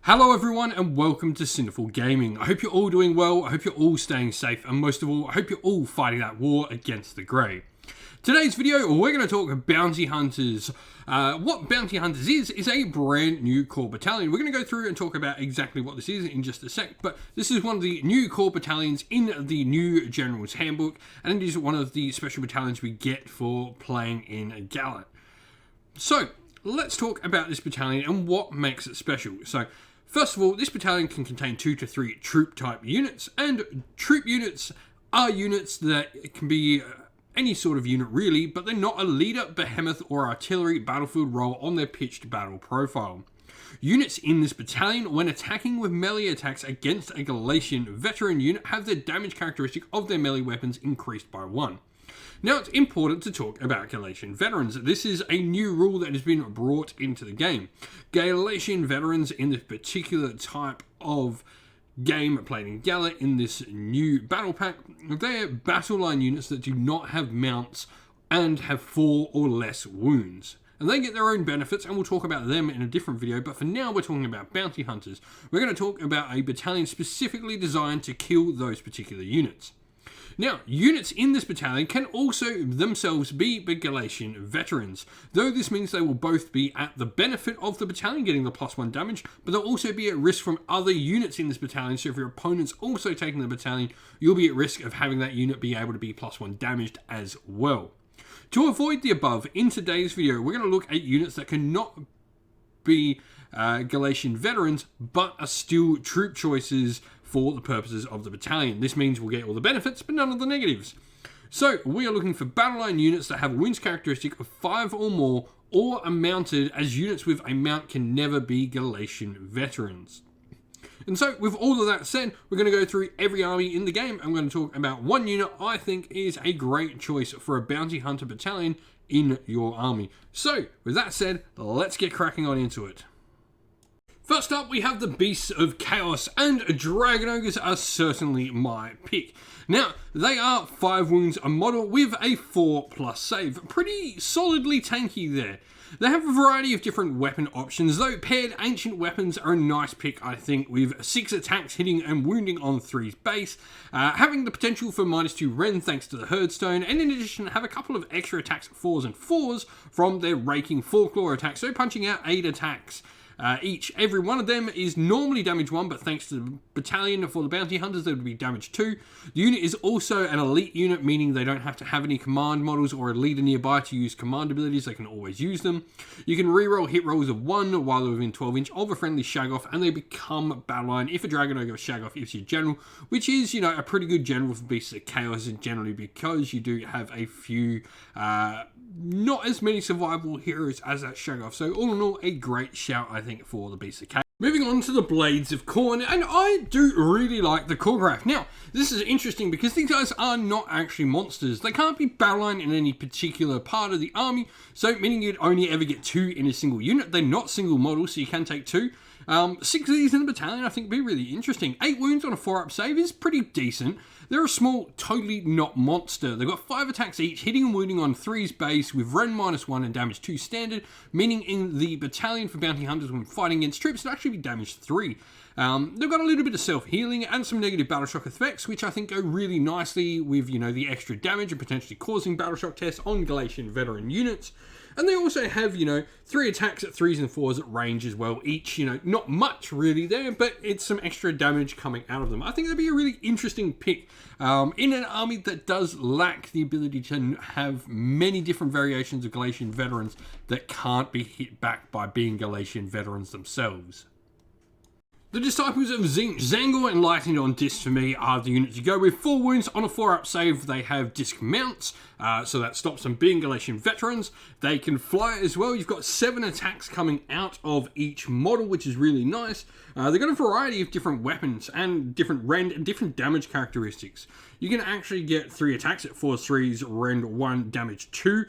Hello everyone and welcome to Sinful Gaming. I hope you're all doing well, I hope you're all staying safe, and most of all, I hope you're all fighting that war against the Grey. Today's video, we're going to talk Bounty Hunters. What Bounty Hunters is a brand new core battalion. We're going to go through and talk about exactly what this is in just a sec, but this is one of the new core battalions in the new General's Handbook, and it is one of the special battalions we get for playing in Gallant. So, let's talk about this battalion and what makes it special. So, first of all, this battalion can contain 2 to 3 troop type units, and troop units are units that can be any sort of unit really, but they're not a leader, behemoth or artillery battlefield role on their pitched battle profile. Units in this battalion, when attacking with melee attacks against a Galatian veteran unit, have their damage characteristic of their melee weapons increased by 1. Now, it's important to talk about Galatian veterans. This is a new rule that has been brought into the game. Galatian veterans in this particular type of game played in Gallant in this new battle pack, they're battle line units that do not have mounts and have 4 or less wounds. And they get their own benefits, and we'll talk about them in a different video, but for now we're talking about Bounty Hunters. We're going to talk about a battalion specifically designed to kill those particular units. Now, units in this battalion can also themselves be Galatian veterans, though this means they will both be at the benefit of the battalion getting the +1 damage, but they'll also be at risk from other units in this battalion, so if your opponent's also taking the battalion, you'll be at risk of having that unit be able to be +1 damaged as well. To avoid the above, in today's video, we're going to look at units that cannot be Galatian veterans, but are still troop choices for the purposes of the battalion. This means we'll get all the benefits, but none of the negatives. So, we are looking for battle line units that have a wounds characteristic of 5 or more, or are mounted, as units with a mount can never be Galatian veterans. And so, with all of that said, we're going to go through every army in the game. I'm going to talk about one unit I think is a great choice for a bounty hunter battalion in your army. So, with that said, let's get cracking on into it. First up, we have the Beasts of Chaos, and Dragon Ogres are certainly my pick. Now, they are 5 wounds a model with a 4+ save. Pretty solidly tanky there. They have a variety of different weapon options, though paired ancient weapons are a nice pick, I think, with 6 attacks hitting and wounding on 3's base, having the potential for -2 Ren thanks to the Herdstone, and in addition have a couple of extra attacks 4s and 4s from their Raking Folklore attacks, so punching out 8 attacks. Each. Every one of them is normally damage 1, but thanks to the battalion for the bounty hunters, they would be damage 2. The unit is also an elite unit, meaning they don't have to have any command models or a leader nearby to use command abilities. They can always use them. You can reroll hit rolls of 1 while they're within 12 inch of a friendly shag-off, and they become battle line if a Dragon Ogre shag-off is your general, which is, you know, a pretty good general for Beasts of Chaos, generally because you do have a few not as many survival heroes as that shag-off. So all in all, a great shout, I think, for the Beasts of Chaos. Moving on to the Blades of Khorne, and I do really like the Khorne. Now, this is interesting because these guys are not actually monsters. They can't be battleline in any particular part of the army, so meaning you'd only ever get 2 in a single unit. They're not single models, so you can take 2. 6 of these in the battalion I think would be really interesting. 8 wounds on a 4-up save is pretty decent. They're a small, totally not monster. They've got 5 attacks each, hitting and wounding on 3's base with Ren -1 and damage 2 standard, meaning in the battalion for bounty hunters when fighting against troops, it'll actually be damage 3. They've got a little bit of self-healing and some negative battle shock effects, which I think go really nicely with, you know, the extra damage and potentially causing battle shock tests on Galatian veteran units. And they also have, you know, 3 attacks at 3s and 4s at range as well. Each, you know, not much really there, but it's some extra damage coming out of them. I think that'd be a really interesting pick in an army that does lack the ability to have many different variations of Galatian veterans that can't be hit back by being Galatian veterans themselves. The Disciples of Tzeentch, Zangor and Lightning on disc for me are the units you go with. 4 wounds on a 4-up save. They have disc mounts, so that stops them being Galatian veterans. They can fly as well. You've got 7 attacks coming out of each model, which is really nice. They've got a variety of different weapons and different rend and different damage characteristics. You can actually get 3 attacks at 4 3s, rend 1, damage 2.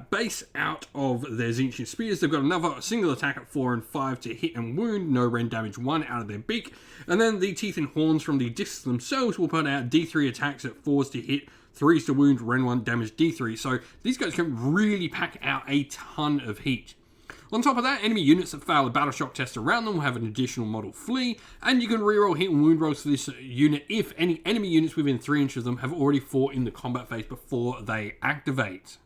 Base out of their Tzeentch Spears. They've got another single attack at 4 and 5 to hit and wound, no Ren damage 1 out of their beak. And then the teeth and horns from the discs themselves will put out D3 attacks at 4s to hit, 3s to wound, Ren 1 damage D3. So these guys can really pack out a ton of heat. On top of that, enemy units that fail a battle shock test around them will have an additional model flee, and you can reroll hit and wound rolls for this unit if any enemy units within 3 inches of them have already fought in the combat phase before they activate.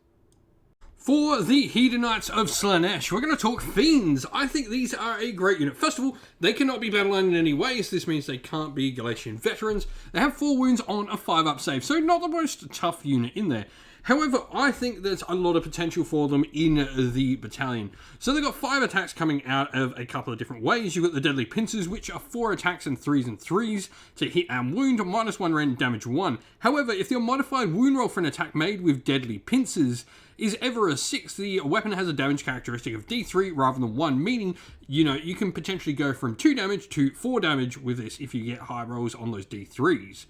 For the Hedonites of Slaanesh, we're going to talk Fiends. I think these are a great unit. First of all, they cannot be battle-line in any way, so this means they can't be Galatian veterans. They have 4 wounds on a 5-up save, so not the most tough unit in there. However, I think there's a lot of potential for them in the battalion. So they've got 5 attacks coming out of a couple of different ways. You've got the Deadly Pincers, which are 4 attacks and 3s to hit and wound, -1 rend, damage 1. However, if your modified wound roll for an attack made with Deadly Pincers is ever a 6, the weapon has a damage characteristic of D3 rather than 1, meaning, you can potentially go from 2 damage to 4 damage with this if you get high rolls on those D3s.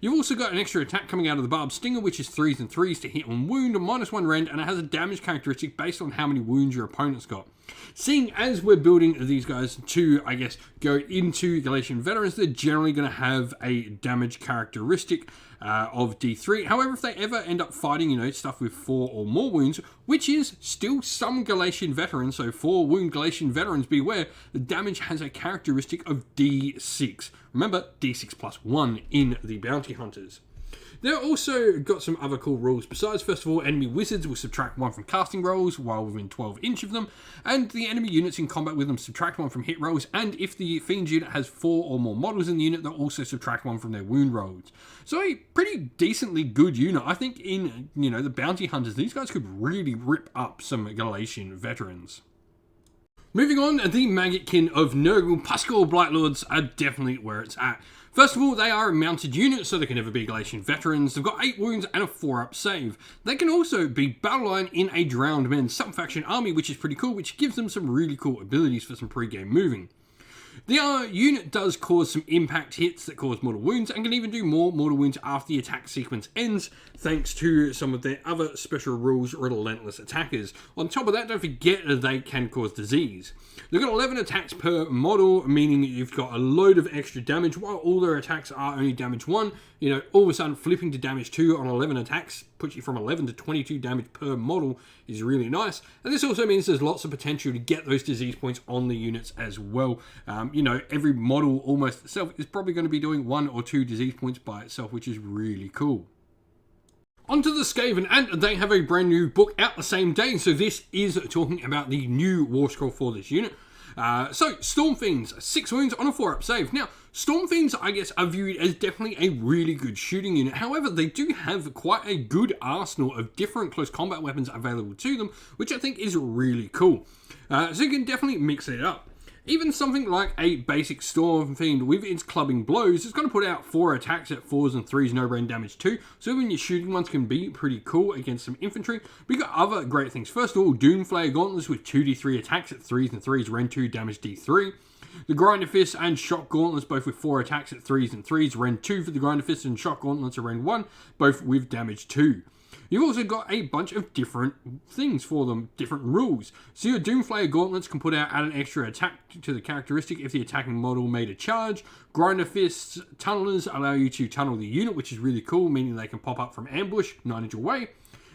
You've also got an extra attack coming out of the Barbed Stinger, which is 3s to hit and wound, -1 rend, and it has a damage characteristic based on how many wounds your opponent's got. Seeing as we're building these guys to, I guess, go into Galatian veterans, they're generally going to have a damage characteristic of D3. However, if they ever end up fighting, stuff with 4 or more wounds, which is still some Galatian veterans, so 4 wound Galatian veterans, beware, the damage has a characteristic of D6. Remember, D6 plus 1 in the Bounty Hunters. They've also got some other cool rules besides. First of all, enemy wizards will subtract 1 from casting rolls while within 12 inch of them, and the enemy units in combat with them subtract 1 from hit rolls, and if the Fiend unit has 4 or more models in the unit, they'll also subtract 1 from their wound rolls. So a pretty decently good unit. I think in, the Bounty Hunters, these guys could really rip up some Galatian veterans. Moving on, the Maggotkin of Nurgle, Pascal Blightlords are definitely where it's at. First of all, they are a mounted unit, so they can never be Galatian veterans. They've got 8 wounds and a 4-up save. They can also be battle line in a Drowned Men sub-faction army, which is pretty cool, which gives them some really cool abilities for some pre-game moving. The unit does cause some impact hits that cause mortal wounds, and can even do more mortal wounds after the attack sequence ends, thanks to some of their other special rules, Relentless Attackers. On top of that, don't forget that they can cause disease. They've got 11 attacks per model, meaning you've got a load of extra damage, while all their attacks are only damage 1. All of a sudden flipping to damage 2 on 11 attacks puts you from 11 to 22 damage per model is really nice. And this also means there's lots of potential to get those disease points on the units as well. Every model almost itself is probably going to be doing 1 or 2 disease points by itself, which is really cool. Onto the Skaven, and they have a brand new book out the same day, so this is talking about the new War Scroll for this unit. So, Storm Fiends, 6 wounds on a 4-up save. Now, Storm Fiends, I guess, are viewed as definitely a really good shooting unit. However, they do have quite a good arsenal of different close combat weapons available to them, which I think is really cool. So you can definitely mix it up. Even something like a basic Storm Fiend with its clubbing blows is going to put out 4 attacks at 4s and 3s, no rend damage 2. So even your shooting ones can be pretty cool against some infantry. We got other great things. First of all, Doomflayer Gauntlets with 2d3 attacks at 3s and 3s, rend 2, damage d3. The Grinder Fist and Shock Gauntlets both with 4 attacks at 3s and 3s, rend 2 for the Grinder Fist, and Shock Gauntlets are rend 1, both with damage 2. You've also got a bunch of different things for them, different rules. So your Doomflayer Gauntlets can put out an extra attack to the characteristic if the attacking model made a charge. Grinder Fists Tunnelers allow you to tunnel the unit, which is really cool, meaning they can pop up from ambush 9 inch away.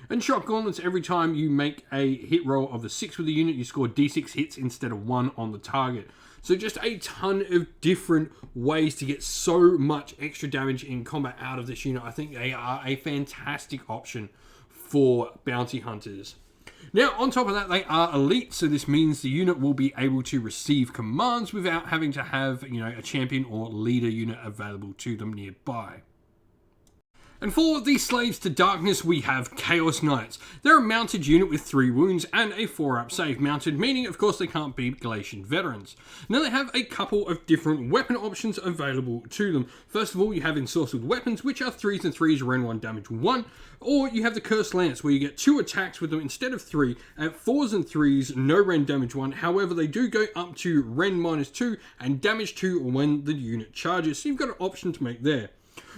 And Shock Gauntlets, every time you make a hit roll of the 6 with the unit, you score d6 hits instead of 1 on the target. So just a ton of different ways to get so much extra damage in combat out of this unit. I think they are a fantastic option for Bounty Hunters. Now, on top of that, they are elite, so this means the unit will be able to receive commands without having to have, a champion or leader unit available to them nearby. And for the Slaves to Darkness, we have Chaos Knights. They're a mounted unit with 3 wounds and a 4-up save. Mounted meaning, of course, they can't be Galatian veterans. Now, they have a couple of different weapon options available to them. First of all, you have Ensorcelled Weapons, which are 3s and 3s, rend 1, damage 1. Or you have the Cursed Lance, where you get 2 attacks with them instead of 3, at 4s and 3s, no rend, damage 1. However, they do go up to rend -2 and damage 2 when the unit charges, so you've got an option to make there.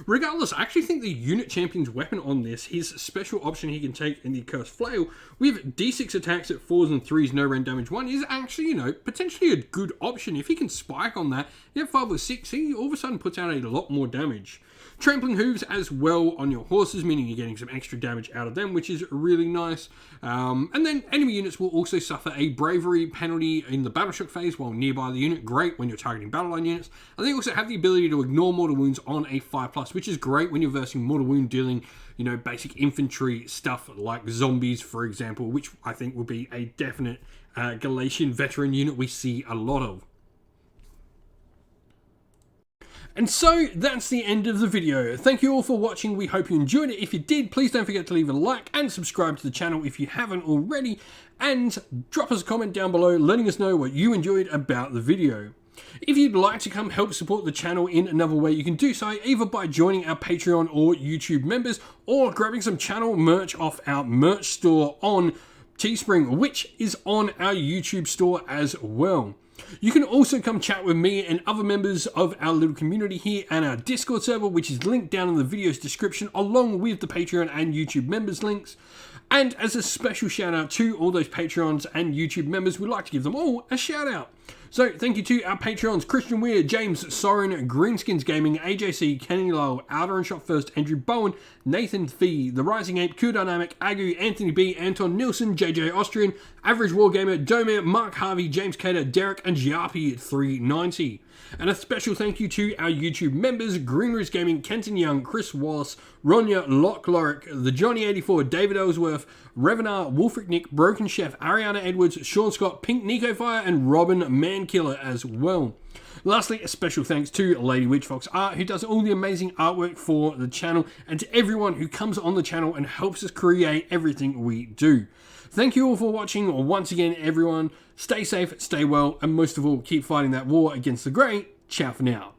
Regardless, I actually think the unit champion's weapon on this, his special option he can take in the Cursed Flail, with D6 attacks at 4s and 3s, no rend damage 1, is actually, potentially a good option. If he can spike on that, you have 5 or 6, he all of a sudden puts out a lot more damage. Trampling hooves as well on your horses, meaning you're getting some extra damage out of them, which is really nice. And then enemy units will also suffer a bravery penalty in the battle shock phase while nearby the unit. Great when you're targeting battle line units. And they also have the ability to ignore mortal wounds on a 5+, which is great when you're versing mortal wound dealing, basic infantry stuff like zombies, for example, which I think will be a definite Galatian veteran unit we see a lot of. And so, that's the end of the video. Thank you all for watching. We hope you enjoyed it. If you did, please don't forget to leave a like and subscribe to the channel if you haven't already. And drop us a comment down below letting us know what you enjoyed about the video. If you'd like to come help support the channel in another way, you can do so either by joining our Patreon or YouTube members, or grabbing some channel merch off our merch store on Teespring, which is on our YouTube store as well. You can also come chat with me and other members of our little community here and our Discord server, which is linked down in the video's description, along with the Patreon and YouTube members links. And as a special shout out to all those Patreons and YouTube members, we'd like to give them all a shout out. So thank you to our Patreons: Christian Weir, James Soren, Greenskins Gaming, AJC, Kenny Lowell, Outer and Shot First, Andrew Bowen, Nathan Fee, The Rising Ape, Q Dynamic, Agu, Anthony B, Anton Nilsson, JJ Austrian, Average Wargamer, Domir, Mark Harvey, James Cater, Derek, and Giapi390. And a special thank you to our YouTube members: Greenroost Gaming, Kenton Young, Chris Wallace, Ronya, Locke Lorick, The Johnny84, David Ellsworth, Revenar, Wolfric Nick, Broken Chef, Ariana Edwards, Sean Scott, Pink Nico Fire, and Robin Mankiller as well. Lastly, a special thanks to Lady Witchfox Art, who does all the amazing artwork for the channel, and to everyone who comes on the channel and helps us create everything we do. Thank you all for watching once again, everyone. Stay safe, stay well, and most of all, keep fighting that war against the Grey. Ciao for now.